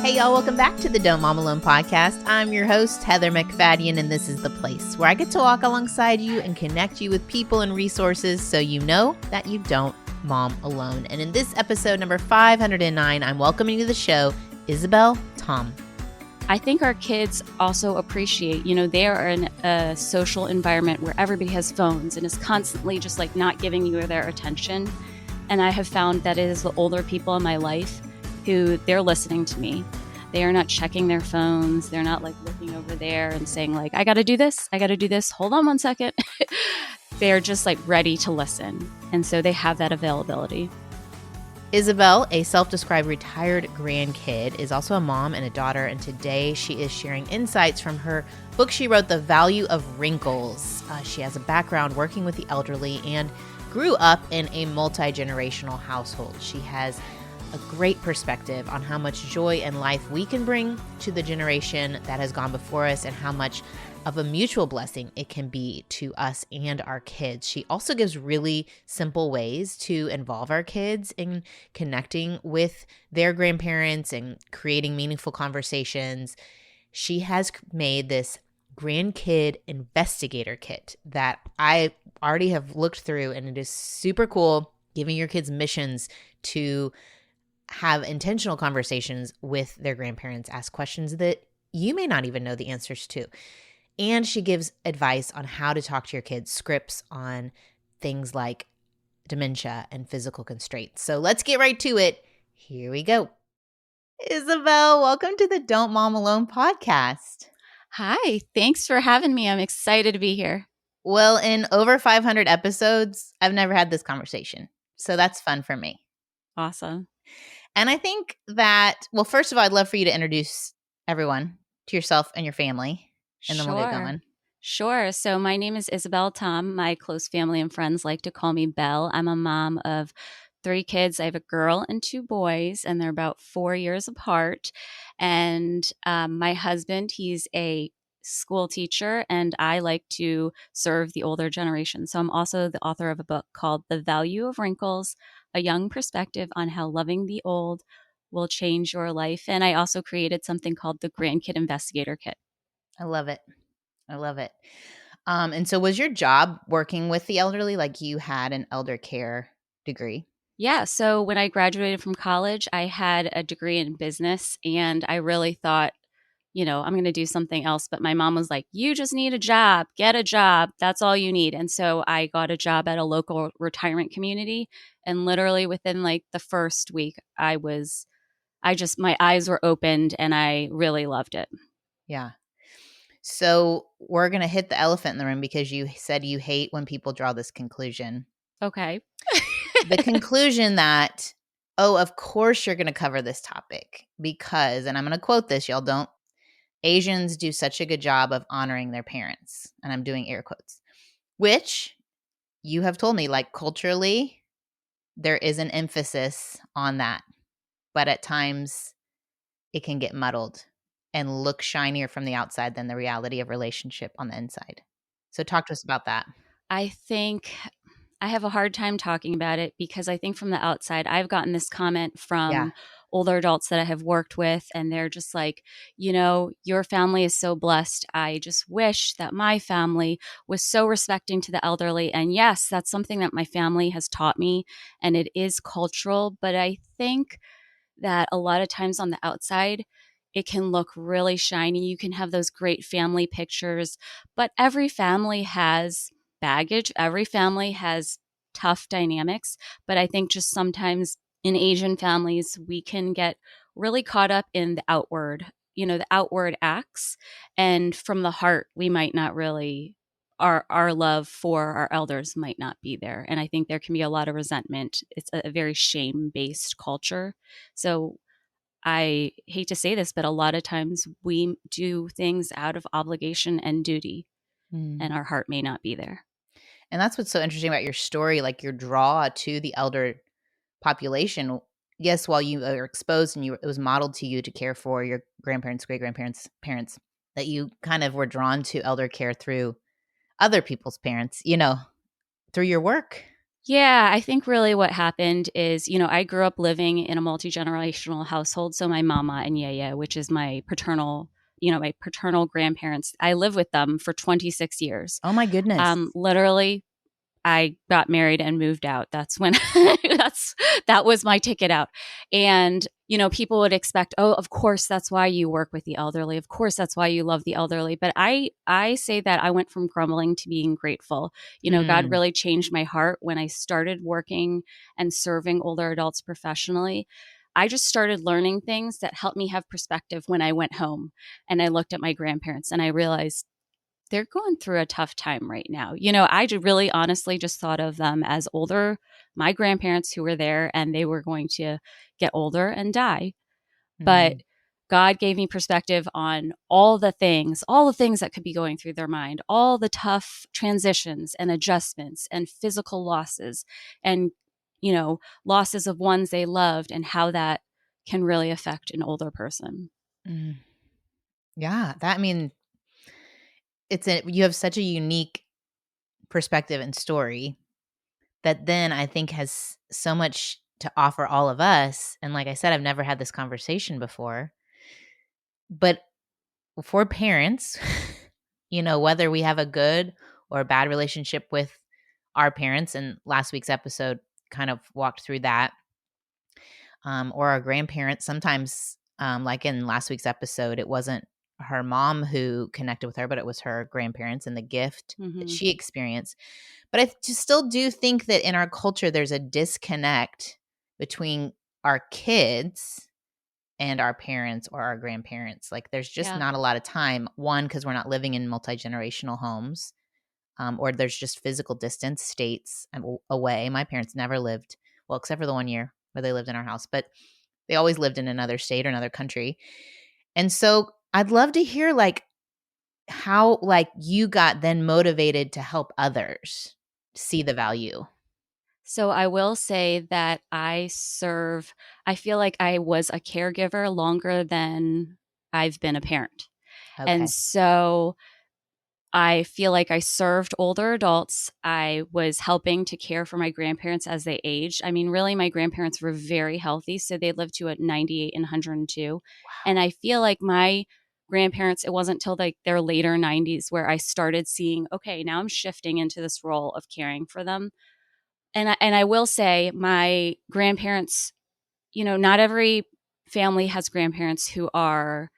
Hey, y'all, welcome back to the Don't Mom Alone podcast. I'm your host, Heather McFadden, and this is the place where I get to walk alongside you and connect you with people and resources so you know that you don't mom alone. And in this episode number 509, I'm welcoming to the show Isabel Tom. I think our kids also appreciate, they are in a social environment where everybody has phones and is constantly just like not giving you their attention. And I have found that it is the older people in my life who they're listening to me. They are not checking their phones. They're not like looking over there and saying like, I got to do this. Hold on one second. They're just like ready to listen. And so they have that availability. Isabel, a self-described retired grandkid, is also a mom and a daughter, and today she is sharing insights from her book she wrote, The Value of Wrinkles. She has a background working with the elderly and grew up in a multi-generational household. She has a great perspective on how much joy and life we can bring to the generation that has gone before us and how much of a mutual blessing it can be to us and our kids. She also gives really simple ways to involve our kids in connecting with their grandparents and creating meaningful conversations. She has made this grandkid investigator kit that I already have looked through, and it is super cool, giving your kids missions to have intentional conversations with their grandparents, ask questions that you may not even know the answers to. And she gives advice on how to talk to your kids, scripts on things like dementia and physical constraints. So let's get right to it. Here we go. Isabel, welcome to the Don't Mom Alone podcast. Hi, thanks for having me. I'm excited to be here. Well, in over 500 episodes, I've never had this conversation. So that's fun for me. Awesome. And I think that, well, first of all, I'd love for you to introduce everyone to yourself and your family, and then we'll get going. Sure. So my name is Isabel Tom. My close family and friends like to call me Belle. I'm a mom of 3 kids. I have a girl and 2 boys, and they're about 4 years apart. And my husband, he's a school teacher, and I like to serve the older generation. So I'm also the author of a book called The Value of Wrinkles, A Young Perspective on How Loving the Old Will Change Your Life. And I also created something called the Grandkid Investigator Kit. I love it. And so was your job working with the elderly? Like you had an elder care degree? Yeah. So when I graduated from college, I had a degree in business, and I really thought, I'm going to do something else. But my mom was like, you just need a job, get a job. That's all you need. And so I got a job at a local retirement community. And literally within like the first week, my eyes were opened and I really loved it. Yeah. So we're going to hit the elephant in the room because you said you hate when people draw this conclusion. Okay. The conclusion that, of course you're going to cover this topic because, and I'm going to quote this, y'all Asians do such a good job of honoring their parents. And I'm doing air quotes, which you have told me, like culturally, there is an emphasis on that. But at times it can get muddled and look shinier from the outside than the reality of relationship on the inside. So talk to us about that. I think I have a hard time talking about it because I think from the outside, I've gotten this comment from older adults that I have worked with, and they're just like, your family is so blessed. I just wish that my family was so respecting to the elderly. And yes, that's something that my family has taught me, and it is cultural. But I think that a lot of times on the outside, it can look really shiny. You can have those great family pictures, but every family has baggage. Every family has tough dynamics. But I think just sometimes in Asian families, we can get really caught up in the outward acts. And from the heart, we might not really, our love for our elders might not be there. And I think there can be a lot of resentment. It's a very shame-based culture. So I hate to say this, but a lot of times we do things out of obligation and duty, and our heart may not be there. And that's what's so interesting about your story, like your draw to the elder population. Yes, while you are exposed and it was modeled to you to care for your grandparents, great-grandparents, parents, that you kind of were drawn to elder care through other people's parents, through your work. Yeah, I think really what happened is, I grew up living in a multi-generational household. So my mama and yaya, which is my paternal grandparents, I lived with them for 26 years. Oh my goodness. Literally I got married and moved out. That's when that was my ticket out. And, people would expect, oh, of course, that's why you work with the elderly. Of course, that's why you love the elderly. But I say that I went from grumbling to being grateful. God Mm, really changed my heart when I started working and serving older adults professionally. I just started learning things that helped me have perspective when I went home and I looked at my grandparents and I realized they're going through a tough time right now. Really honestly just thought of them as my grandparents who were there and they were going to get older and die. But mm, God gave me perspective on all the things that could be going through their mind, all the tough transitions and adjustments and physical losses and, losses of ones they loved and how that can really affect an older person. mm. Yeah, that I mean, you have such a unique perspective and story that then I think has so much to offer all of us. And like I said, I've never had this conversation before. But for parents, whether we have a good or a bad relationship with our parents, and last week's episode kind of walked through that, or our grandparents, sometimes, like in last week's episode, it wasn't her mom who connected with her, but it was her grandparents and the gift that Hmm. she experienced. But I still do think that in our culture, there's a disconnect between our kids and our parents or our grandparents. Like there's just Yeah. not a lot of time. One, because we're not living in multi-generational homes, or there's just physical distance, states away. My parents never lived, well, except for the 1 year where they lived in our house, but they always lived in another state or another country. And so I'd love to hear like how like you got then motivated to help others see the value. So I will say that I feel like I was a caregiver longer than I've been a parent. And Okay. so I feel like I served older adults. I was helping to care for my grandparents as they aged. I mean, really, my grandparents were very healthy. So they lived to at 98 and 102. And I feel like my grandparents, it wasn't till like their later 90s where I started seeing, okay, now I'm shifting into this role of caring for them. And I will say my grandparents, not every family has grandparents who are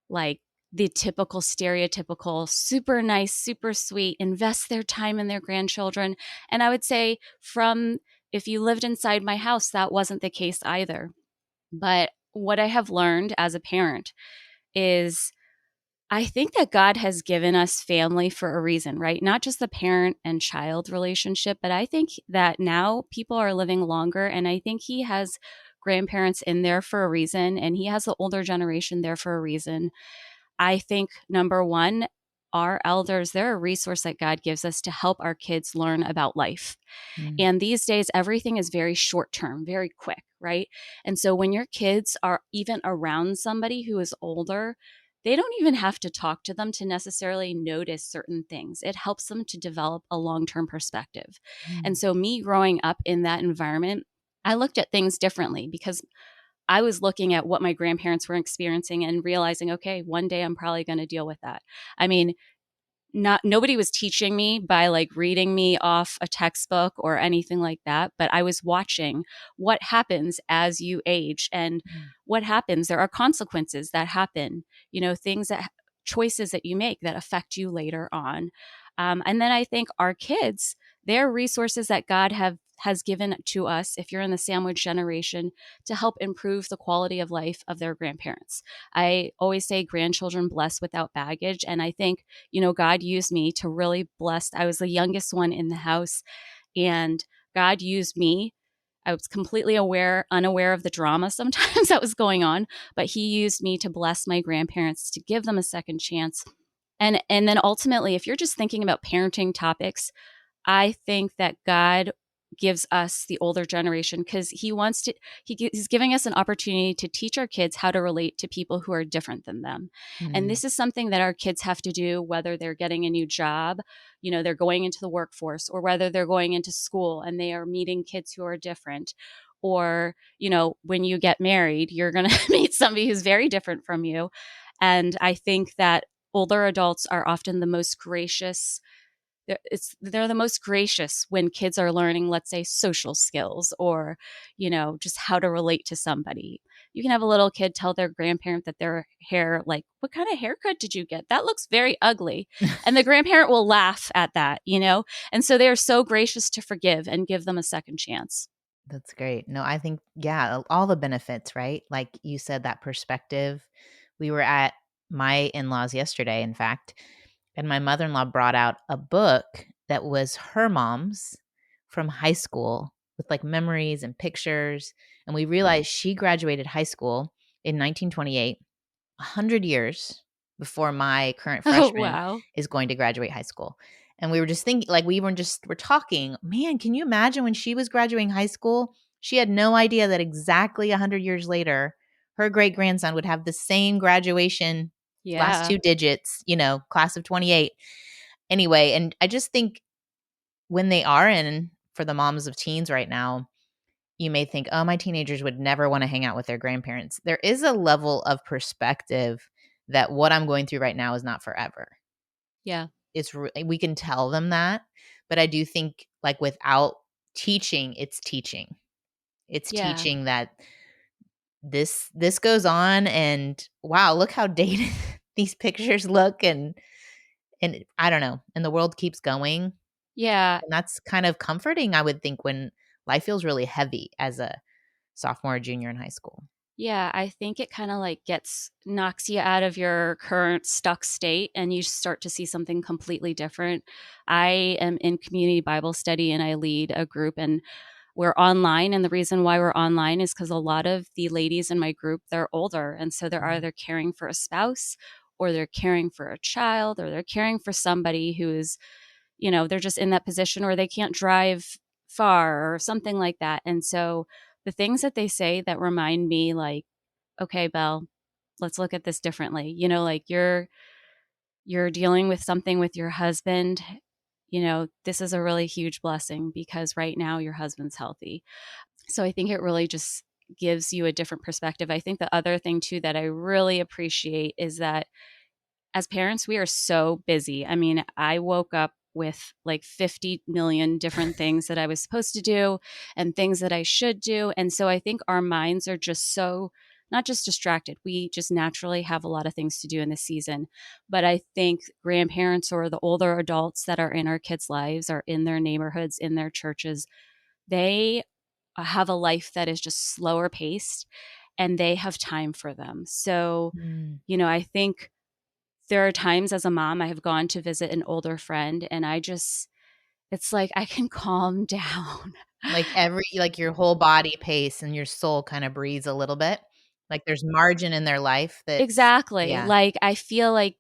like the typical stereotypical super nice, super sweet, invest their time in their grandchildren. And I would say from if you lived inside my house, that wasn't the case either. But what I have learned as a parent is I think that God has given us family for a reason, right? Not just the parent and child relationship, but I think that now people are living longer. And I think He has grandparents in there for a reason. And He has the older generation there for a reason. I think number one, our elders, they're a resource that God gives us to help our kids learn about life. Mm, And these days, everything is very short term, very quick, right? And so when your kids are even around somebody who is older, they don't even have to talk to them to necessarily notice certain things. It helps them to develop a long term perspective. mm, And so, me growing up in that environment, I looked at things differently because I was looking at what my grandparents were experiencing and realizing, okay, one day I'm probably going to deal with that. I mean, not nobody was teaching me by like reading me off a textbook or anything like that, but I was watching what happens as you age and mm, what happens. There are consequences that happen, things that choices that you make that affect you later on. And then I think our kids, they're resources that God have has given to us if you're in the sandwich generation to help improve the quality of life of their grandparents. I always say grandchildren bless without baggage, and I think God used me to really bless. I was the youngest one in the house, and God used me. I was completely unaware of the drama sometimes that was going on, but He used me to bless my grandparents, to give them a second chance. And then ultimately, if you're just thinking about parenting topics, I think that God gives us, the older generation, because he's giving us an opportunity to teach our kids how to relate to people who are different than them. And Mm. this is something that our kids have to do, whether they're getting a new job, they're going into the workforce, or whether they're going into school and they are meeting kids who are different. Or, when you get married, you're going to meet somebody who's very different from you. And I think that older adults are often the most gracious. They're the most gracious when kids are learning, let's say, social skills, or just how to relate to somebody. You can have a little kid tell their grandparent that their hair, like, what kind of haircut did you get? That looks very ugly. And the grandparent will laugh at that. And so they are so gracious to forgive and give them a second chance. That's great. No, I think, yeah, all the benefits, right? Like you said, that perspective. We were at my in-laws yesterday, in fact, and my mother-in-law brought out a book that was her mom's from high school with like memories and pictures. And we realized she graduated high school in 1928, 100 years before my current Oh, freshman wow. is going to graduate high school. And we were just thinking, like, we're talking, man, can you imagine when she was graduating high school? She had no idea that exactly 100 years later, her great grandson would have the same graduation, last Yeah. two digits, class of 28. Anyway, and I just think when they are in, for the moms of teens right now, you may think, oh, my teenagers would never want to hang out with their grandparents. There is a level of perspective that what I'm going through right now is not forever. Yeah. We can tell them that, but I do think, like, without teaching, it's teaching. It's Yeah. teaching that this goes on, and wow, look how dated these pictures look, and I don't know, and the world keeps going, Yeah. and that's kind of comforting, I would think, when life feels really heavy as a sophomore or junior in high school. Yeah, I think it kind of like knocks you out of your current stuck state and you start to see something completely different. I am in community Bible study and I lead a group, and we're online. And the reason why we're online is because a lot of the ladies in my group, they're older. And so they're Mhm. either caring for a spouse, or they're caring for a child, or they're caring for somebody who is, they're just in that position, or they can't drive far or something like that. And so the things that they say that remind me, like, okay, Belle, let's look at this differently. Like, you're dealing with something with your husband. This is a really huge blessing because right now your husband's healthy. So I think it really just gives you a different perspective. I think the other thing too that I really appreciate is that as parents, we are so busy. I mean, I woke up with like 50 million different things that I was supposed to do and things that I should do. And so I think our minds are just so not just distracted. We just naturally have a lot of things to do in this season. But I think grandparents or the older adults that are in our kids' lives, are in their neighborhoods, in their churches, they have a life that is just slower paced and they have time for them. So, Mm. I think there are times as a mom I have gone to visit an older friend and it's like I can calm down. Like your whole body pace and your soul kinda breathes a little bit. Like there's margin in their life that's Exactly. yeah. Like, I feel like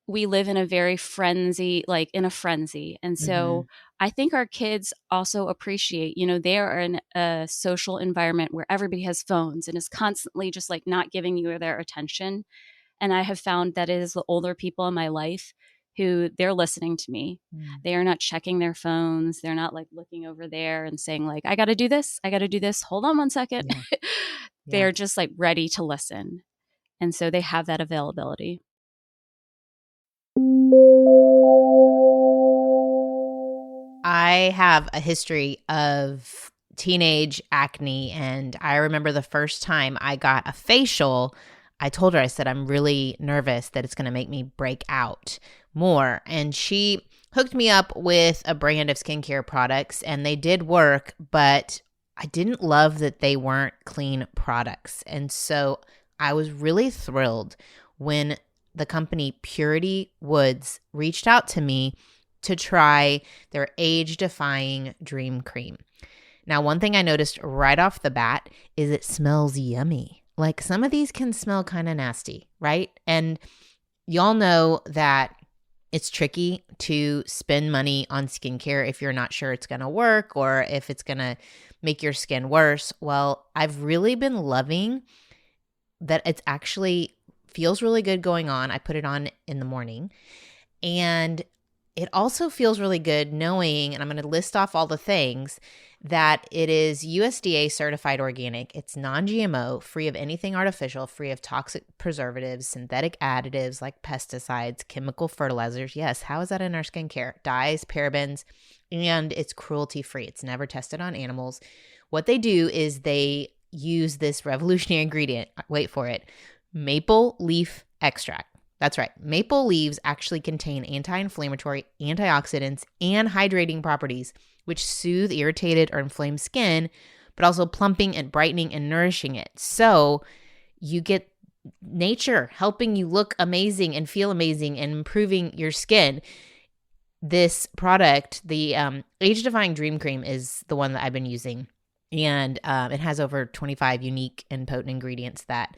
we live in a very in a frenzy. And so Mhm. I think our kids also appreciate, they are in a social environment where everybody has phones and is constantly just like not giving you their attention. And I have found that it is the older people in my life who they're listening to me. Mm. They are not checking their phones. They're not like looking over there and saying like, I got to do this. I got to do this. Hold on one second. Yeah, yeah. They're just like ready to listen. And so they have that availability. I have a history of teenage acne, and I remember the first time I got a facial, I told her, I said, I'm really nervous that it's going to make me break out more. And she hooked me up with a brand of skincare products, and they did work, but I didn't love that they weren't clean products. And so I was really thrilled when the company Purity Woods reached out to me to try their age-defying dream cream. Now, one thing I noticed right off the bat is it smells yummy. Like some of these can smell kind of nasty, right? And y'all know that It's tricky to spend money on skincare if you're not sure it's going to work or if it's going to make your skin worse. Well, I've really been loving that it's actually feels really good going on. I put it on in the morning. And it also feels really good knowing, and I'm going to list off all the things, that it is USDA certified organic. It's non-GMO, free of anything artificial, free of toxic preservatives, synthetic additives like pesticides, chemical fertilizers. Yes, how is that in our skincare? Dyes, parabens, and it's cruelty free. It's never tested on animals. What they do is they use this revolutionary ingredient. Wait for it. Maple leaf extract. That's right. Maple leaves actually contain anti-inflammatory, antioxidants, and hydrating properties, which soothe irritated or inflamed skin, but also plumping and brightening and nourishing it. So you get nature helping you look amazing and feel amazing and improving your skin. This product, the Age-Defying Dream Cream, is the one that I've been using. And it has over 25 unique and potent ingredients that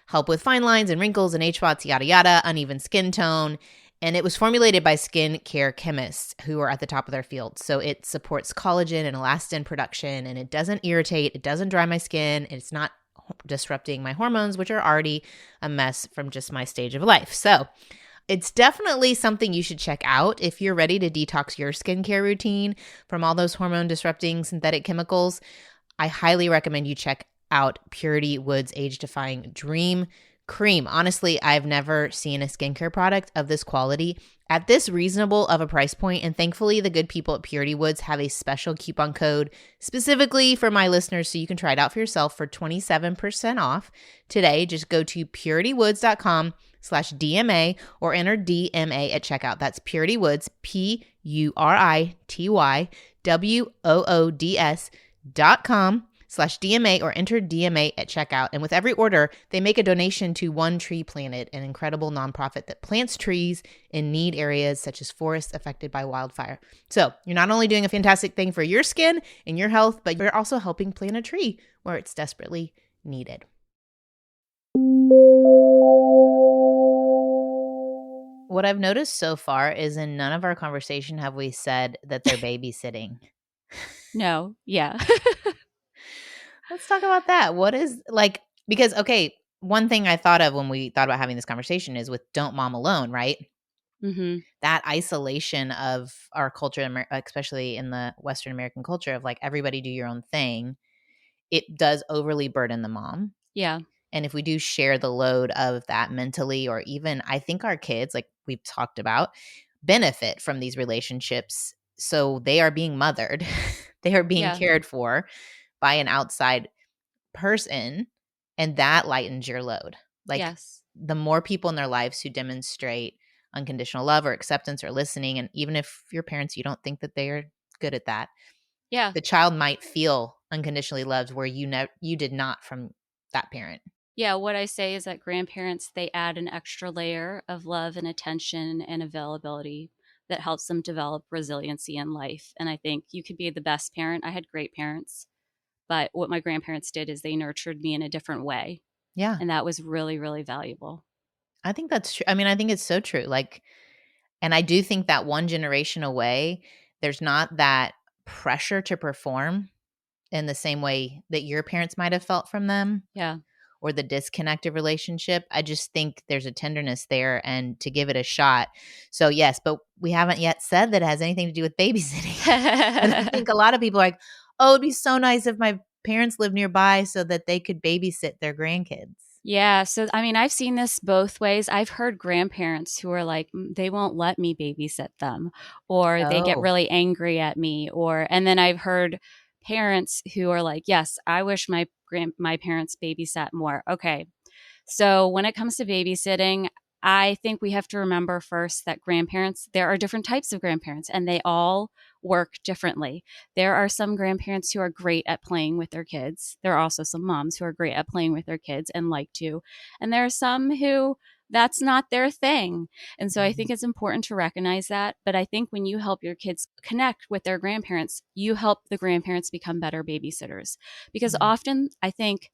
help with fine lines and wrinkles and age spots, yada, yada, uneven skin tone. And it was formulated by skin care chemists who are at the top of their field. So it supports collagen and elastin production, and it doesn't irritate, it doesn't dry my skin, it's not disrupting my hormones, which are already a mess from just my stage of life. So it's definitely something you should check out if you're ready to detox your skincare routine from all those hormone disrupting synthetic chemicals. I highly recommend you check out Purity Woods Age-Defying Dream Cream. Honestly, I've never seen a skincare product of this quality at this reasonable of a price point, and thankfully the good people at Purity Woods have a special coupon code specifically for my listeners, so you can try it out for yourself for 27% off today. Just go to puritywoods.com/DMA or enter DMA at checkout. That's Purity Woods, PURITYWOODS.com/DMA or enter DMA at checkout. And with every order, they make a donation to One Tree Planet, an incredible nonprofit that plants trees in need areas such as forests affected by wildfire. So you're not only doing a fantastic thing for your skin and your health, but you're also helping plant a tree where it's desperately needed. What I've noticed so far is in none of our conversation have we said that they're babysitting. No. Yeah. Let's talk about that. What is because, okay, one thing I thought of when we thought about having this conversation is with Don't Mom Alone, right? Mm-hmm. That isolation of our culture, especially in the Western American culture of everybody do your own thing, it does overly burden the mom. Yeah. And if we do share the load of that mentally, or even I think our kids, like we've talked about, benefit from these relationships. So they are being mothered. They are being cared for by an outside person, and that lightens your load. Yes. The more people in their lives who demonstrate unconditional love or acceptance or listening, and even if your parents, you don't think that they are good at that, the child might feel unconditionally loved where you did not from that parent. Yeah, what I say is that grandparents, they add an extra layer of love and attention and availability that helps them develop resiliency in life. And I think you could be the best parent. I had great parents, but what my grandparents did is they nurtured me in a different way. Yeah. And that was really, really valuable. I think that's true. I mean, I think it's so true. And I do think that one generation away, there's not that pressure to perform in the same way that your parents might have felt from them. Yeah. Or the disconnected relationship. I just think there's a tenderness there and to give it a shot. So yes, but we haven't yet said that it has anything to do with babysitting. And I think a lot of people are like, oh, it'd be so nice if my parents lived nearby so that they could babysit their grandkids. Yeah. So, I mean, I've seen this both ways. I've heard grandparents who are like, they won't let me babysit them, or they get Oh. really angry at me. And then I've heard parents who are like, yes, I wish my parents babysat more. Okay. So when it comes to babysitting, I think we have to remember first that grandparents, there are different types of grandparents and they all work differently. There are some grandparents who are great at playing with their kids. There are also some moms who are great at playing with their kids and like to. And there are some who that's not their thing. And so I think it's important to recognize that. But I think when you help your kids connect with their grandparents, you help the grandparents become better babysitters. Because often I think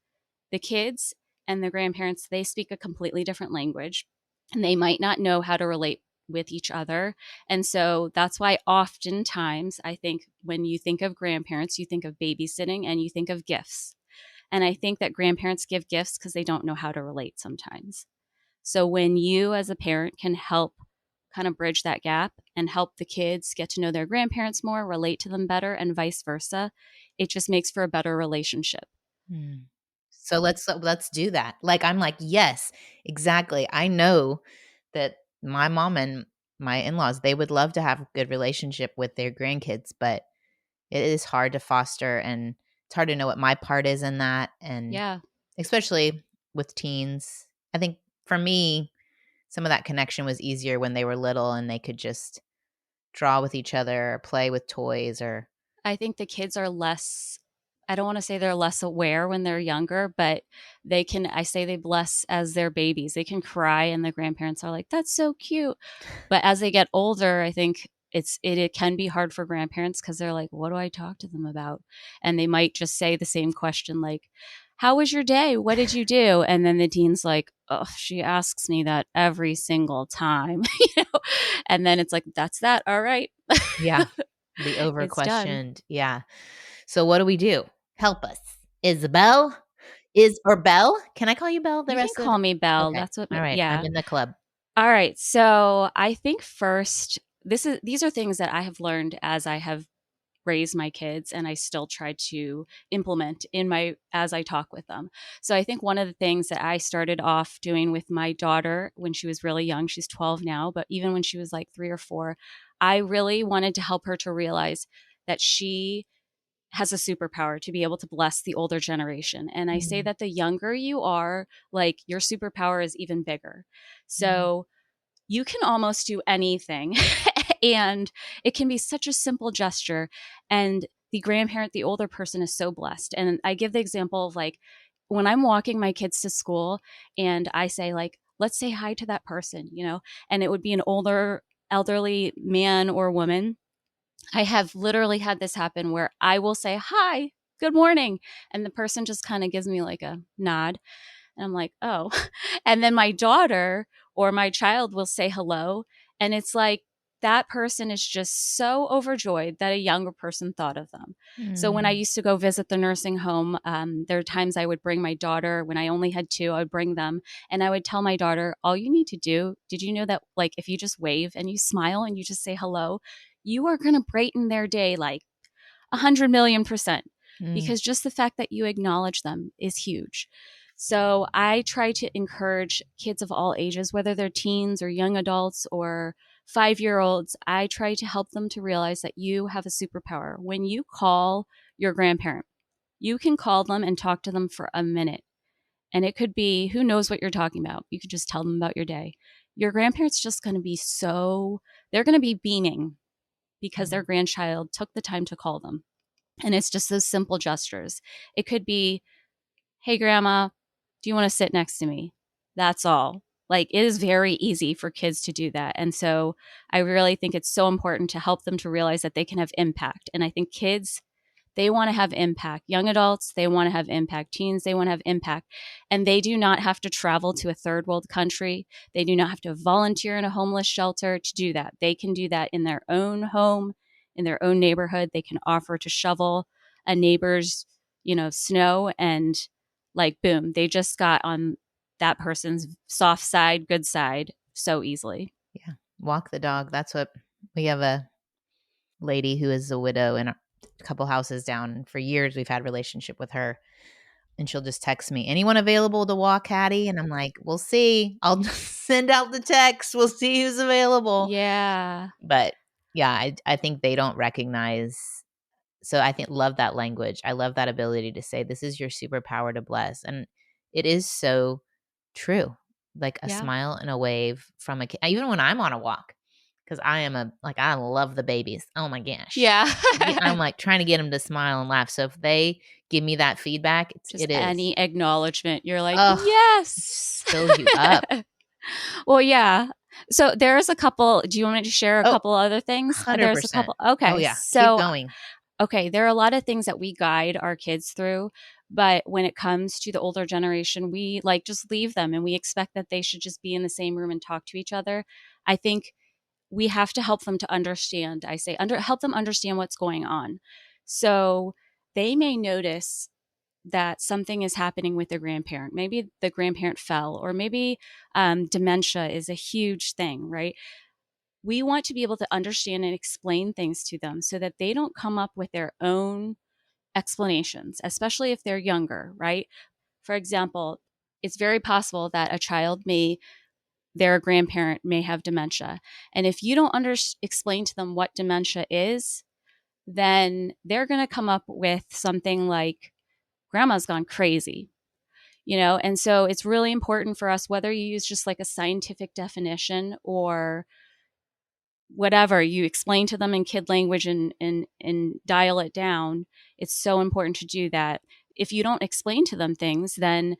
the kids and the grandparents, they speak a completely different language and they might not know how to relate with each other. And so that's why oftentimes I think when you think of grandparents, you think of babysitting and you think of gifts. And I think that grandparents give gifts because they don't know how to relate sometimes. So when you as a parent can help kind of bridge that gap and help the kids get to know their grandparents more, relate to them better, and vice versa, it just makes for a better relationship. Hmm. So let's do that. Like, I'm like, yes, exactly. I know that my mom and my in-laws, they would love to have a good relationship with their grandkids, but it is hard to foster, and it's hard to know what my part is in that, and Yeah. especially with teens. I think for me, some of that connection was easier when they were little and they could just draw with each other or play with toys or I think the kids are less, I don't want to say they're less aware when they're younger, but they can, I say they bless as their babies. They can cry and the grandparents are like, that's so cute. But as they get older, I think it can be hard for grandparents because they're like, what do I talk to them about? And they might just say the same question like, how was your day? What did you do? And then the teen's like, oh, she asks me that every single time, And then it's like, that's that. All right. yeah, the over It's done. questioned. Yeah. So what do we do? Help us. Isabel? Is or Belle? Can I call you Belle the You can rest of call the me Belle. Okay. That's what, All right. I'm yeah. in the club. All right. So I think first, these are things that I have learned as I have raised my kids and I still try to implement in my as I talk with them. So I think one of the things that I started off doing with my daughter when she was really young, she's 12 now, but even when she was like 3 or 4, I really wanted to help her to realize that she has a superpower to be able to bless the older generation. And I say Mm, that the younger you are, like your superpower is even bigger. mm, So you can almost do anything. And it can be such a simple gesture. And the grandparent, the older person is so blessed. And I give the example of like when I'm walking my kids to school and I say, like, let's say hi to that person, and it would be an older, elderly man or woman. I have literally had this happen where I will say, hi, good morning. And the person just kind of gives me like a nod. And I'm like, oh. And then my daughter or my child will say hello. And it's like that person is just so overjoyed that a younger person thought of them. So when I mm, used to go visit the nursing home, there are times I would bring my daughter. When I only had two, I would bring them. And I would tell my daughter, all you need to do, did you know that like if you just wave and you smile and you just say hello, you are going to brighten their day like 100 million%, mm, because just the fact that you acknowledge them is huge. So I try to encourage kids of all ages, whether they're teens or young adults or 5-year olds, I try to help them to realize that you have a superpower. When you call your grandparent, you can call them and talk to them for a minute. And it could be, who knows what you're talking about? You could just tell them about your day. Your grandparents just going to be they're going to be beaming because their mm, grandchild took the time to call them. And it's just those simple gestures. It could be, hey, grandma, do you want to sit next to me? That's all. Like it is very easy for kids to do that. And so I really think it's so important to help them to realize that they can have impact. And I think kids, they want to have impact. Young adults, they want to have impact. Teens, they want to have impact. And they do not have to travel to a third world country. They do not have to volunteer in a homeless shelter to do that. They can do that in their own home, in their own neighborhood. They can offer to shovel a neighbor's, snow and like boom, they just got on that person's soft side, good side so easily. yeah. Walk the dog. That's what we have a lady who is a widow in a couple houses down. And for years we've had relationship with her. And she'll just text me, anyone available to walk Hattie? And I'm like, we'll see. I'll just send out the text. We'll see who's available. Yeah. But yeah, I think they don't recognize. So I think love that language. I love that ability to say, this is your superpower to bless. And it is so true. Like a Yeah. smile and a wave from a kid, even when I'm on a walk, because I love the babies. Oh my gosh. Yeah. I'm like trying to get them to smile and laugh. So if they give me that feedback, Just it is. any acknowledgement. You're like, Oh, yes. fills you up. Well, yeah. So there's a couple. Do you want me to share a Oh, couple other things? There's a 100%. couple. Oh, Okay. yeah. Keep So, going. okay, there are a lot of things that we guide our kids through. But when it comes to the older generation, we like just leave them and we expect that they should just be in the same room and talk to each other. I think we have to help them to understand. I say, help them understand what's going on. So they may notice that something is happening with the grandparent. Maybe the grandparent fell, or maybe dementia is a huge thing, right? We want to be able to understand and explain things to them so that they don't come up with their own explanations, especially if they're younger, right? For example, it's very possible that a child their grandparent may have dementia. And if you don't explain to them what dementia is, then they're going to come up with something like, grandma's gone crazy, And so it's really important for us, whether you use just like a scientific definition or whatever you explain to them in kid language and dial it down. It's so important to do that. If you don't explain to them things, then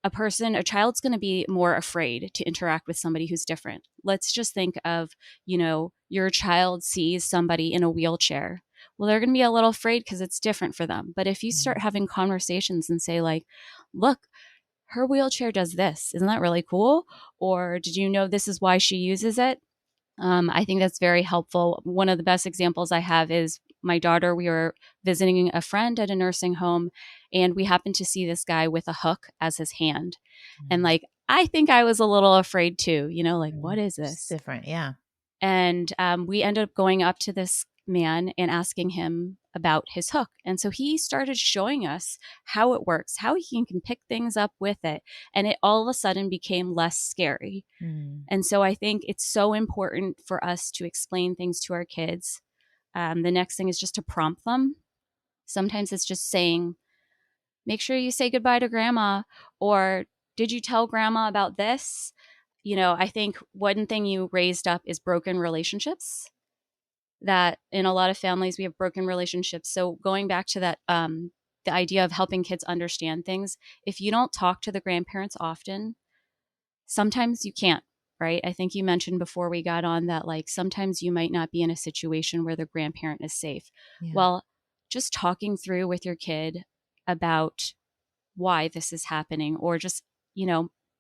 a child's going to be more afraid to interact with somebody who's different. Let's just think of, your child sees somebody in a wheelchair. Well, they're going to be a little afraid because it's different for them. But if you start having conversations and say, like, look, her wheelchair does this. Isn't that really cool? Or did you know this is why she uses it? I think that's very helpful. One of the best examples I have is my daughter. We were visiting a friend at a nursing home, and we happened to see this guy with a hook as his hand. And like, I think I was a little afraid too, like, what is this? It's different. Yeah. And we ended up going up to this man and asking him about his hook. And so he started showing us how it works, how he can pick things up with it. And it all of a sudden became less scary. And so I think it's so important for us to explain things to our kids. The next thing is just to prompt them. Sometimes it's just saying, make sure you say goodbye to grandma, or did you tell grandma about this? I think one thing you raised up is broken relationships. That in a lot of families, we have broken relationships. So going back to that, the idea of helping kids understand things, if you don't talk to the grandparents often, sometimes you can't, right? I think you mentioned before we got on that, like, sometimes you might not be in a situation where the grandparent is safe. Yeah. Well, just talking through with your kid about why this is happening, or just,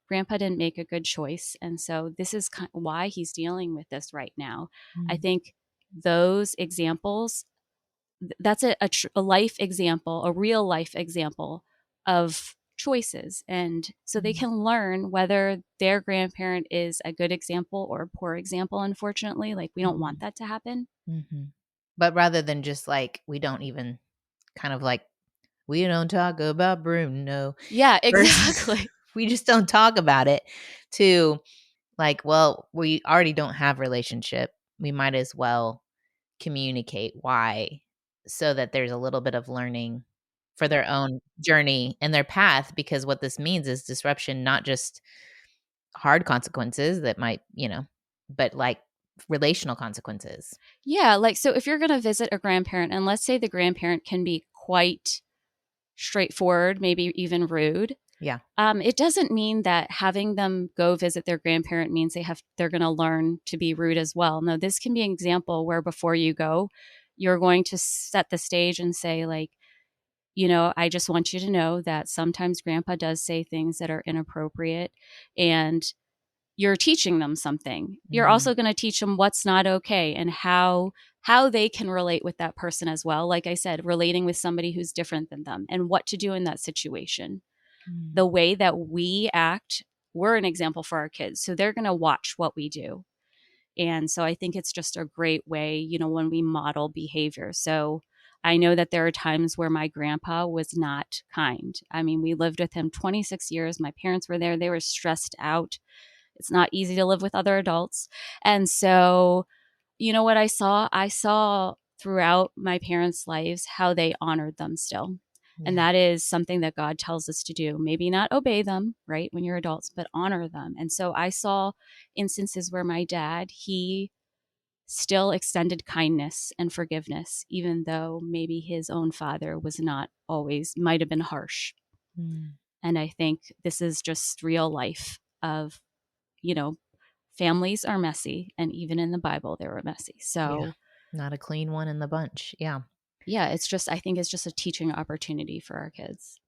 grandpa didn't make a good choice. And so this is why he's dealing with this right now. I think those examples, that's a life example, a real life example of choices. And so they can learn whether their grandparent is a good example or a poor example. Unfortunately, like, we don't want that to happen. But rather than just like, we don't even kind of like, we don't talk about Bruno. Yeah, exactly. We just don't talk about it, to like, well, we already don't have relationship. We might as well communicate why, so that there's a little bit of learning for their own journey and their path, because what this means is disruption, not just hard consequences that might, but like relational consequences. Yeah, like, so if you're going to visit a grandparent, and let's say the grandparent can be quite straightforward, maybe even rude. Yeah. It doesn't mean that having them go visit their grandparent means they're going to learn to be rude as well. No, this can be an example where before you go, you're going to set the stage and say, like, I just want you to know that sometimes grandpa does say things that are inappropriate, and you're teaching them something. You're also going to teach them what's not okay, and how they can relate with that person as well. Like I said, relating with somebody who's different than them, and what to do in that situation. The way that we act, we're an example for our kids. So they're going to watch what we do. And so I think it's just a great way, when we model behavior. So I know that there are times where my grandpa was not kind. I mean, we lived with him 26 years. My parents were there. They were stressed out. It's not easy to live with other adults. And so, what I saw? I saw throughout my parents' lives how they honored them still. Yeah. And that is something that God tells us to do. Maybe not obey them, right, when you're adults, but honor them. And so I saw instances where my dad, he still extended kindness and forgiveness, even though maybe his own father was not always, might have been harsh. And I think this is just real life of, families are messy, and even in the Bible, they were messy. So not a clean one in the bunch. Yeah. Yeah, I think it's just a teaching opportunity for our kids.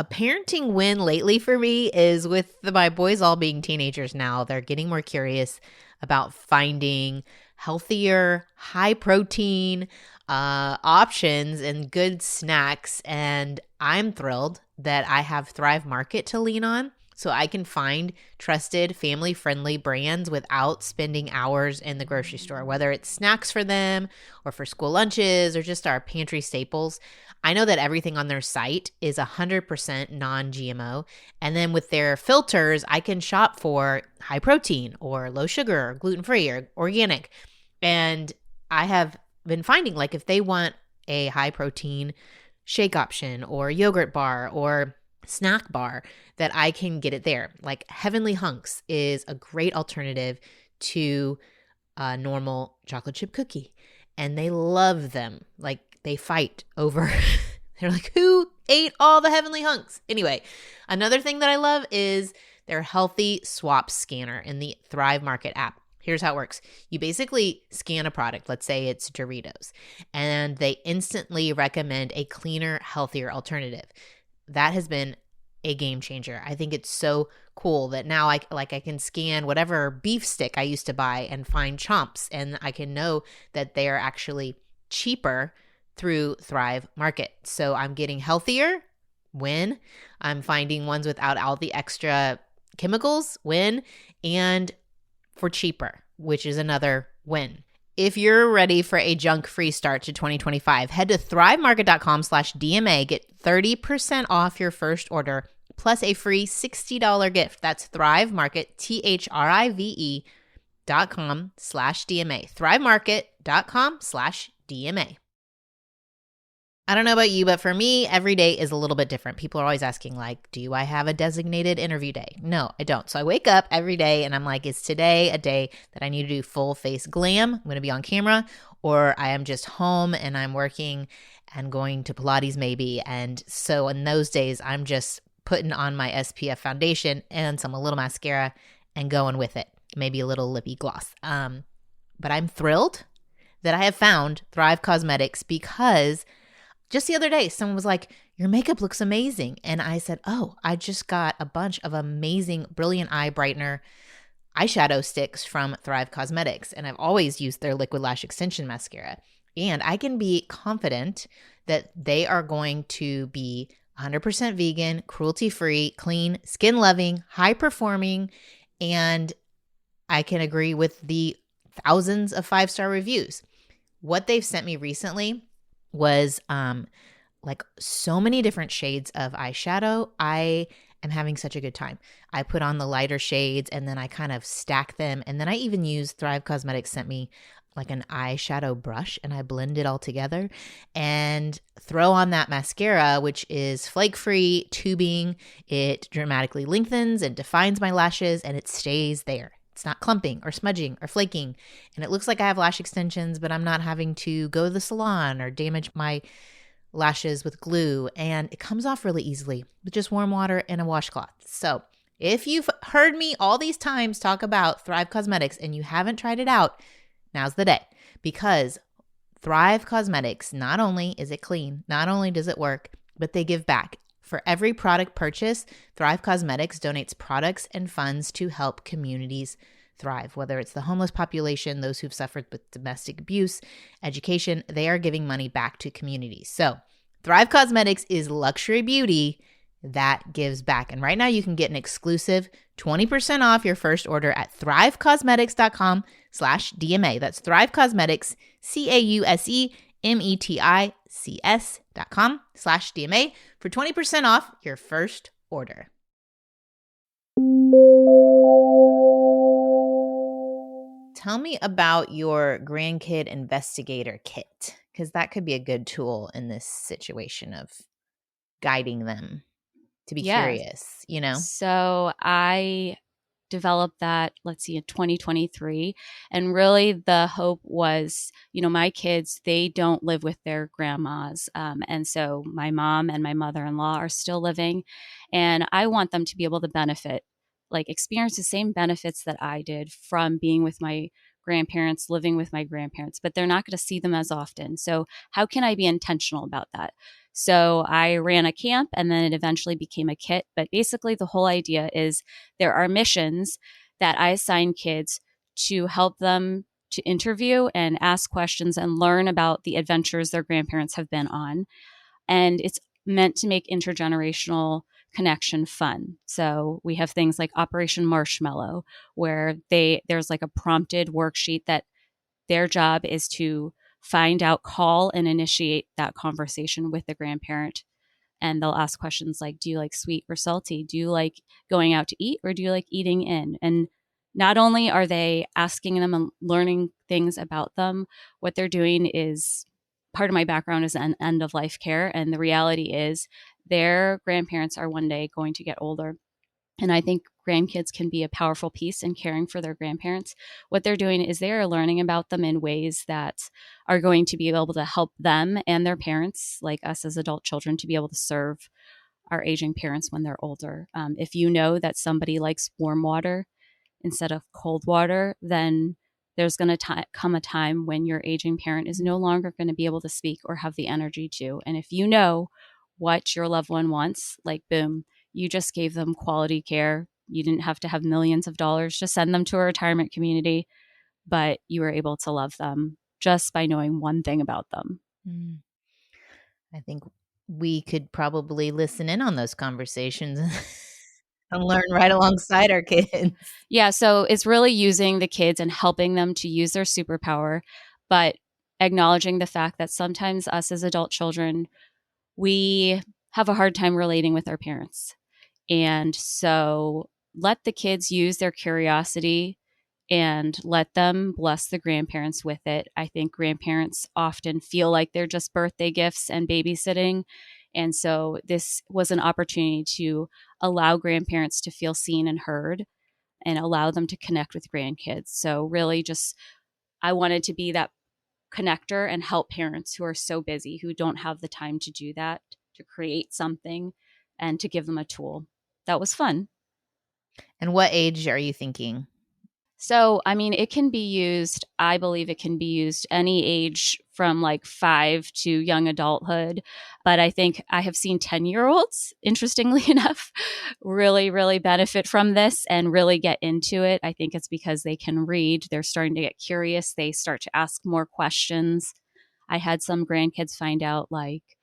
A parenting win lately for me is with my boys all being teenagers now. They're getting more curious about finding healthier, high protein options and good snacks. And I'm thrilled that I have Thrive Market to lean on so I can find trusted, family friendly brands without spending hours in the grocery store, whether it's snacks for them or for school lunches or just our pantry staples. I know that everything on their site is 100% non-GMO. And then with their filters, I can shop for high protein or low sugar or gluten-free or organic. And I have been finding, like, if they want a high protein shake option or yogurt bar or snack bar, that I can get it there. Like Heavenly Hunks is a great alternative to a normal chocolate chip cookie. And they love them. Like, they fight over, they're like, who ate all the Heavenly Hunks? Anyway, another thing that I love is their healthy swap scanner in the Thrive Market app. Here's how it works. You basically scan a product, let's say it's Doritos, and they instantly recommend a cleaner, healthier alternative. That has been a game changer. I think it's so cool that now I can scan whatever beef stick I used to buy and find chomps, and I can know that they are actually cheaper through Thrive Market. So I'm getting healthier, win. I'm finding ones without all the extra chemicals, win, and for cheaper, which is another win. If you're ready for a junk-free start to 2025, head to thrivemarket.com/DMA. Get 30% off your first order plus a free $60 gift. That's Thrive Market, THRIVE.com/DMA. thrivemarket.com/DMA. I don't know about you, but for me, every day is a little bit different. People are always asking, like, do I have a designated interview day? No, I don't. So I wake up every day and I'm like, is today a day that I need to do full face glam? I'm going to be on camera, or I am just home and I'm working and going to Pilates maybe. And so in those days, I'm just putting on my SPF foundation and some a little mascara and going with it. Maybe a little lippy gloss. But I'm thrilled that I have found Thrive Cosmetics because just the other day, someone was like, your makeup looks amazing. And I said, oh, I just got a bunch of amazing Brilliant Eye Brightener eyeshadow sticks from Thrive Cosmetics. And I've always used their Liquid Lash Extension Mascara. And I can be confident that they are going to be 100% vegan, cruelty-free, clean, skin-loving, high-performing. And I can agree with the thousands of 5-star reviews. What they've sent me recently was like so many different shades of eyeshadow. I am having such a good time. I put on the lighter shades and then I kind of stack them. And then I even use Thrive Cosmetics sent me like an eyeshadow brush and I blend it all together and throw on that mascara, which is flake-free, tubing. It dramatically lengthens and defines my lashes and it stays there. It's not clumping or smudging or flaking. And it looks like I have lash extensions, but I'm not having to go to the salon or damage my lashes with glue. And it comes off really easily with just warm water and a washcloth. So if you've heard me all these times talk about Thrive Cosmetics and you haven't tried it out, now's the day. Because Thrive Cosmetics, not only is it clean, not only does it work, but they give back. For every product purchase, Thrive Cosmetics donates products and funds to help communities thrive. Whether it's the homeless population, those who've suffered with domestic abuse, education, they are giving money back to communities. So Thrive Cosmetics is luxury beauty that gives back. And right now you can get an exclusive 20% off your first order at thrivecosmetics.com/DMA. That's Thrive Cosmetics, CAUSEMETICS.com/DMA for 20% off your first order. Tell me about your grandkid investigator kit, because that could be a good tool in this situation of guiding them to be curious, you know? So I developed that, let's see, in 2023. And really the hope was, my kids, they don't live with their grandmas. And so my mom and my mother-in-law are still living. And I want them to be able to benefit, like experience the same benefits that I did from being with my grandparents, living with my grandparents, but they're not going to see them as often. So how can I be intentional about that? So I ran a camp and then it eventually became a kit. But basically, the whole idea is there are missions that I assign kids to help them to interview and ask questions and learn about the adventures their grandparents have been on. And it's meant to make intergenerational connection fun. So we have things like Operation Marshmallow, where there's like a prompted worksheet that their job is to find out, call, and initiate that conversation with the grandparent. And they'll ask questions like, do you like sweet or salty? Do you like going out to eat or do you like eating in? And not only are they asking them and learning things about them, what they're doing is part of my background is an end of life care. And the reality is their grandparents are one day going to get older. And I think grandkids can be a powerful piece in caring for their grandparents. What they're doing is they are learning about them in ways that are going to be able to help them and their parents, like us as adult children, to be able to serve our aging parents when they're older. If you know that somebody likes warm water instead of cold water, then there's going to come a time when your aging parent is no longer going to be able to speak or have the energy to. And if you know what your loved one wants, like boom, you just gave them quality care. You didn't have to have millions of dollars to send them to a retirement community, but you were able to love them just by knowing one thing about them. Mm. I think we could probably listen in on those conversations and learn right alongside our kids. Yeah, so it's really using the kids and helping them to use their superpower, but acknowledging the fact that sometimes us as adult children, we have a hard time relating with our parents. And so let the kids use their curiosity and let them bless the grandparents with it. I think grandparents often feel like they're just birthday gifts and babysitting. And so this was an opportunity to allow grandparents to feel seen and heard and allow them to connect with grandkids. So really just I wanted to be that connector and help parents who are so busy, who don't have the time to do that, to create something and to give them a tool. That was fun. And what age are you thinking? So, I mean, it can be used, I believe it can be used any age from like 5 to young adulthood. But I think I have seen 10-year-olds, interestingly enough, really benefit from this and really get into it. I think it's because they can read, they're starting to get curious, they start to ask more questions. I had some grandkids find out like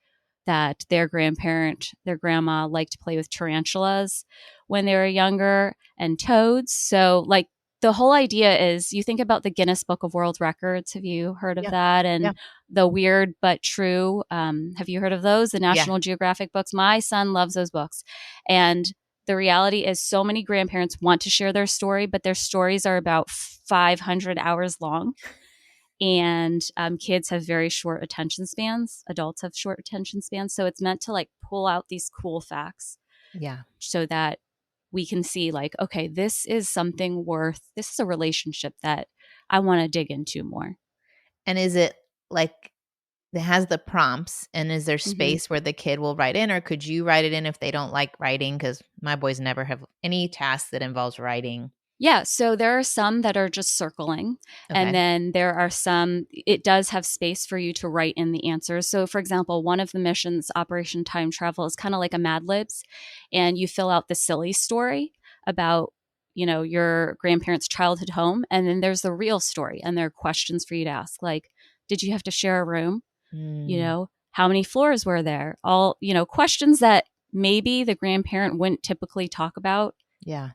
that their grandparent, their grandma liked to play with tarantulas when they were younger and toads. So, like, the whole idea is you think about the Guinness Book of World Records. Have you heard of Yeah. that? Yeah. And the Weird But True. Have you heard of those? The Yeah. National Geographic books. My son loves those books. And the reality is, so many grandparents want to share their story, but their stories are about 500 hours long. And kids have very short attention spans. Adults have short attention spans. So it's meant to like pull out these cool facts Yeah. so that we can see like, okay, this is something worth, this is a relationship that I want to dig into more. And is it like it has the prompts, and is there Mm-hmm. space where the kid will write in, or could you write it in if they don't like writing? Because my boys never have any task that involves writing. Yeah, so there are some that are just circling, and Okay. then there are some, it does have space for you to write in the answers. So, for example, one of the missions, Operation Time Travel, is kind of like a Mad Libs, and you fill out the silly story about, you know, your grandparents' childhood home, and then there's the real story, and there are questions for you to ask, like, did you have to share a room? You Mm, know, how many floors were there? All, you know, questions that maybe the grandparent wouldn't typically talk about, yeah.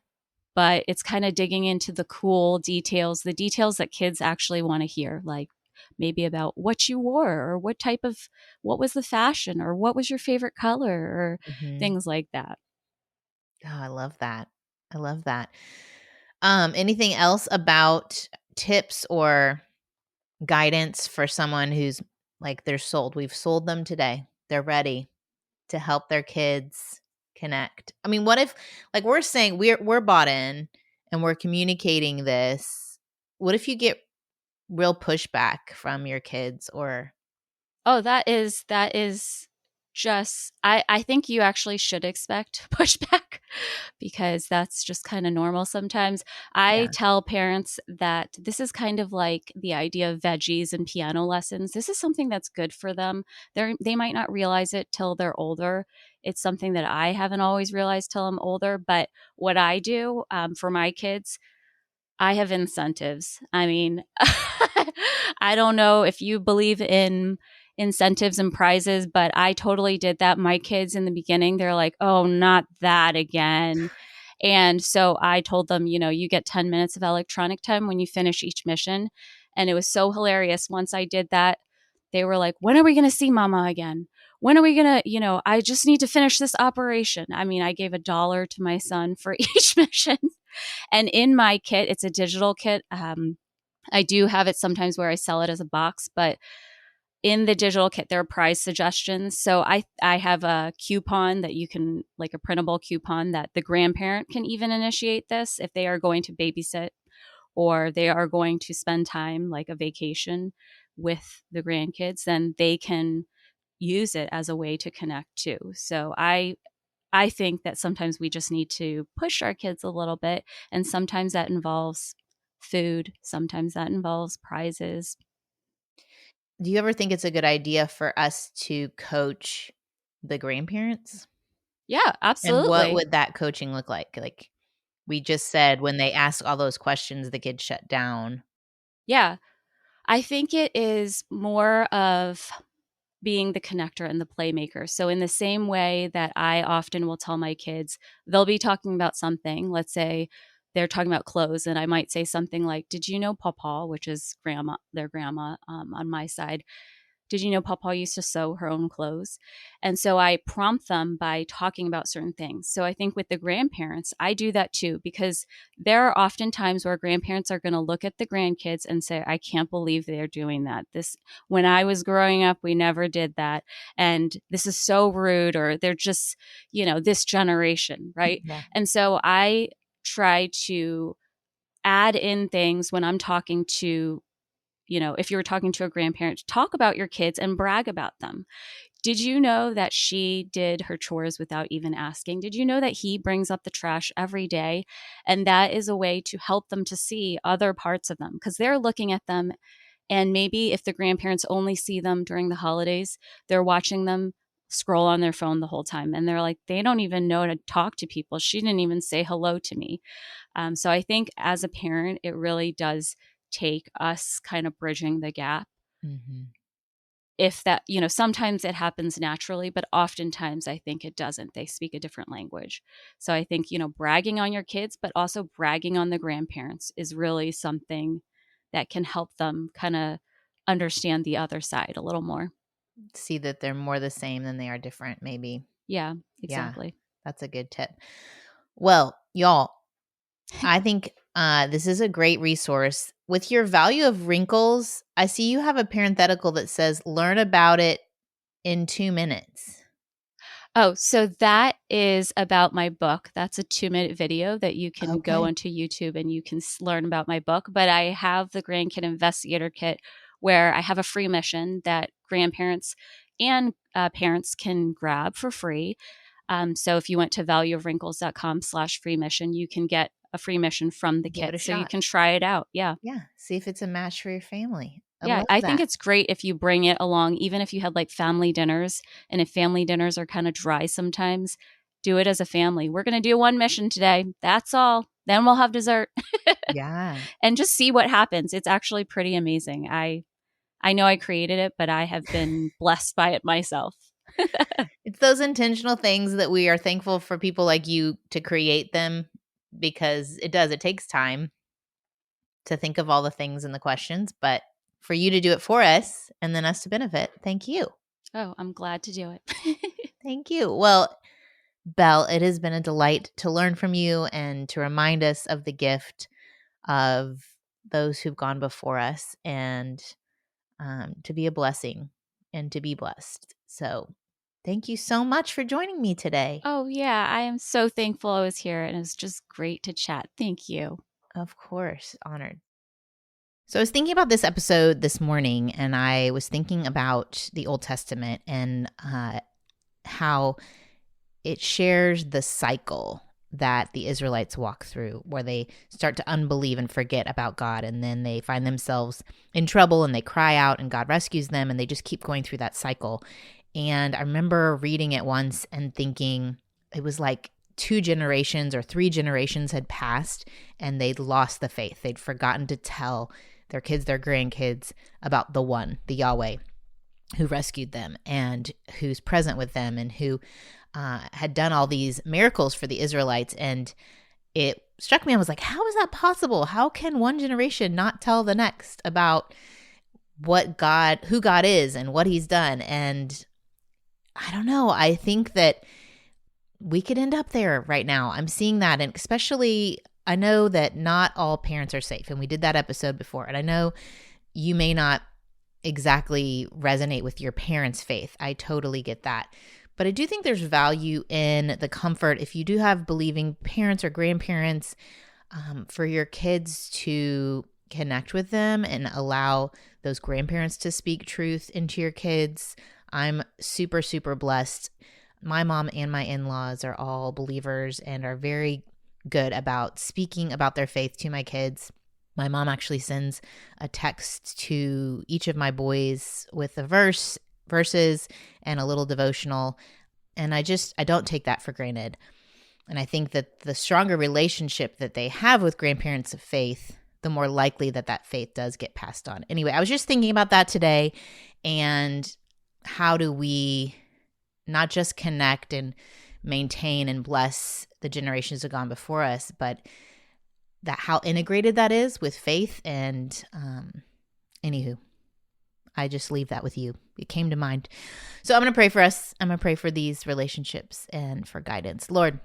but it's kind of digging into the cool details, the details that kids actually want to hear, like maybe about what you wore or what type of, what was the fashion or what was your favorite color or Mhm. things like that. Oh, I love that. I love that. Anything else about tips or guidance for someone who's like they're sold? We've sold them today. They're ready to help their kids connect. I mean, what if like we're saying we're bought in and we're communicating this. What if you get real pushback from your kids or Oh, that is just, I think you actually should expect pushback because that's just kind of normal sometimes. I Yeah. tell parents that this is kind of like the idea of veggies and piano lessons. This is something that's good for them. They might not realize it till they're older. It's something that I haven't always realized till I'm older. But what I do for my kids, I have incentives. I mean, I don't know if you believe in incentives and prizes, but I totally did that. My kids in the beginning, they're like, oh, not that again. And so I told them, you get 10 minutes of electronic time when you finish each mission. And it was so hilarious. Once I did that, they were like, when are we going to see mama again? When are we going to, I just need to finish this operation. I mean, I gave $1 to my son for each mission. And in my kit, it's a digital kit. I do have it sometimes where I sell it as a box, but in the digital kit, there are prize suggestions. So I have a coupon that you can, like a printable coupon that the grandparent can even initiate this if they are going to babysit or they are going to spend time like a vacation with the grandkids, then they can use it as a way to connect too. So I think that sometimes we just need to push our kids a little bit. And sometimes that involves food, sometimes that involves prizes. Do you ever think it's a good idea for us to coach the grandparents? Yeah, And what absolutely. would that coaching look like? Like we just said, when they ask all those questions, the kids shut down. Yeah. I think it is more of being the connector and the playmaker. So, in the same way that I often will tell my kids, they'll be talking about something. Let's say they're talking about clothes, and I might say something like, "Did you know Pawpaw, which is grandma, their grandma on my side? Did you know Pawpaw used to sew her own clothes?" And so I prompt them by talking about certain things. So I think with the grandparents, I do that too, because there are often times where grandparents are going to look at the grandkids and say, I can't believe they're doing that. This, when I was growing up, we never did that. And this is so rude, or they're just, this generation, right? Yeah. And so I try to add in things when I'm talking to, if you were talking to a grandparent, talk about your kids and brag about them. Did you know that she did her chores without even asking? Did you know that he brings up the trash every day? And that is a way to help them to see other parts of them because they're looking at them. And maybe if the grandparents only see them during the holidays, they're watching them scroll on their phone the whole time. And they're like, they don't even know to talk to people. She didn't even say hello to me. So I think as a parent, it really does take us kind of bridging the gap. Mhm. If that, sometimes it happens naturally, but oftentimes I think it doesn't. They speak a different language. So I think, bragging on your kids, but also bragging on the grandparents is really something that can help them kind of understand the other side a little more. See that they're more the same than they are different, maybe. Yeah, Yeah, exactly. that's a good tip. Well, y'all, I think this is a great resource. With your value of wrinkles, I see you have a parenthetical that says learn about it in 2 minutes. Oh, so that is about my book. That's a 2-minute video that you can go Okay. onto YouTube and you can learn about my book. But I have the Grandkid Investigator Kit where I have a free mission that grandparents and parents can grab for free. So if you went to valueofwrinkles.com/free mission, you can get a free mission from the Give it kit. a So you shot. can try it out. Yeah. Yeah, see if it's a match for your family. I Yeah, love I think that. it's great if you bring it along, even if you had like family dinners. And if family dinners are kind of dry sometimes, do it as a family. We're going to do one mission today. That's all. Then we'll have dessert Yeah. and just see what happens. It's actually pretty amazing. I know I created it, but I have been blessed by it myself. It's those intentional things that we are thankful for people like you to create them because it takes time to think of all the things and the questions, but for you to do it for us and then us to benefit, thank you. Oh, I'm glad to do it. Thank you. Well, Belle, it has been a delight to learn from you and to remind us of the gift of those who've gone before us and to be a blessing and to be blessed. So, thank you so much for joining me today. Oh, yeah. I am so thankful I was here and it was just great to chat. Thank you. Of course, honored. So, I was thinking about this episode this morning and I was thinking about the Old Testament and how it shares the cycle that the Israelites walk through, where they start to unbelieve and forget about God, and then they find themselves in trouble and they cry out and God rescues them, and they just keep going through that cycle. And I remember reading it once and thinking it was like 2 generations or 3 generations had passed and they'd lost the faith. They'd forgotten to tell their kids, their grandkids about the one, the Yahweh, who rescued them and who's present with them and who had done all these miracles for the Israelites. And it struck me, I was like, how is that possible? How can one generation not tell the next about who God is and what he's done? And I don't know. I think that we could end up there right now. I'm seeing that. And especially, I know that not all parents are safe. And we did that episode before. And I know you may not exactly resonate with your parents' faith. I totally get that. But I do think there's value in the comfort, if you do have believing parents or grandparents, for your kids to connect with them and allow those grandparents to speak truth into your kids. I'm super, super blessed. My mom and my in-laws are all believers and are very good about speaking about their faith to my kids. My mom actually sends a text to each of my boys with the verses and a little devotional. And I don't take that for granted. And I think that the stronger relationship that they have with grandparents of faith, the more likely that faith does get passed on. Anyway, I was just thinking about that today, and how do we not just connect and maintain and bless the generations that have gone before us, but that how integrated that is with faith. And anywho, I just leave that with you. It came to mind. So I'm going to pray for us. I'm going to pray for these relationships and for guidance. Lord,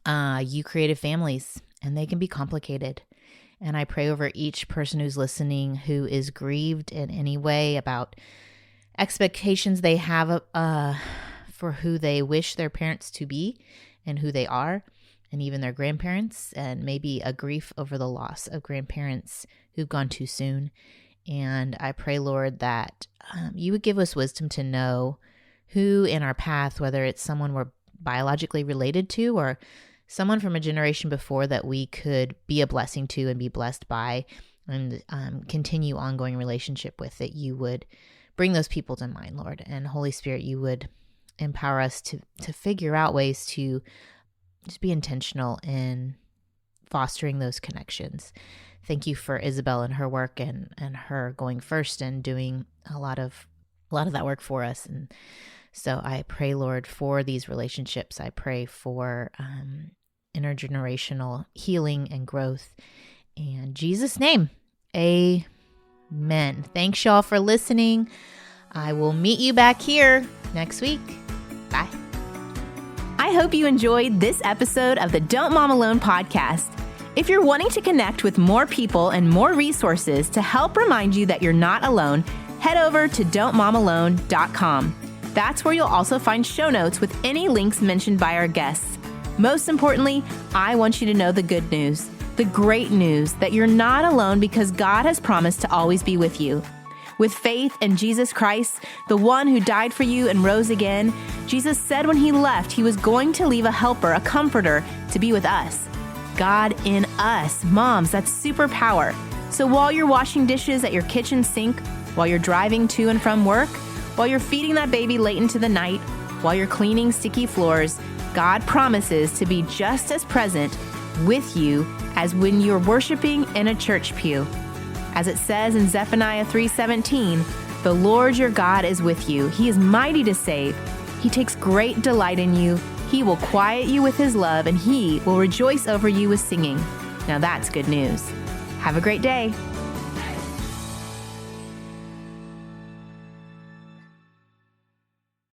you created families and they can be complicated. And I pray over each person who's listening who is grieved in any way about expectations they have for who they wish their parents to be and who they are, and even their grandparents, and maybe a grief over the loss of grandparents who've gone too soon. And I pray, Lord, that you would give us wisdom to know who in our path, whether it's someone we're biologically related to or someone from a generation before that we could be a blessing to and be blessed by and continue ongoing relationship with, that you would bring those people to mind, Lord. And Holy Spirit, you would empower us to figure out ways to just be intentional in fostering those connections. Thank you for Isabel and her work and her going first and doing a lot of that work for us. And so I pray, Lord, for these relationships. I pray for intergenerational healing and growth. In Jesus' name, amen. Thanks, y'all, for listening. I will meet you back here next week. Bye. I hope you enjoyed this episode of the Don't Mom Alone podcast. If you're wanting to connect with more people and more resources to help remind you that you're not alone, head over to don'tmomalone.com. That's where you'll also find show notes with any links mentioned by our guests. Most importantly, I want you to know the good news, the great news that you're not alone because God has promised to always be with you. With faith in Jesus Christ, the one who died for you and rose again, Jesus said when he left, he was going to leave a helper, a comforter, to be with us. God in us. Moms, that's superpower. So while you're washing dishes at your kitchen sink, while you're driving to and from work, while you're feeding that baby late into the night, while you're cleaning sticky floors, God promises to be just as present with you as when you're worshiping in a church pew. As it says in Zephaniah 3:17, the Lord your God is with you. He is mighty to save. He takes great delight in you. He will quiet you with his love, and he will rejoice over you with singing. Now that's good news. Have a great day.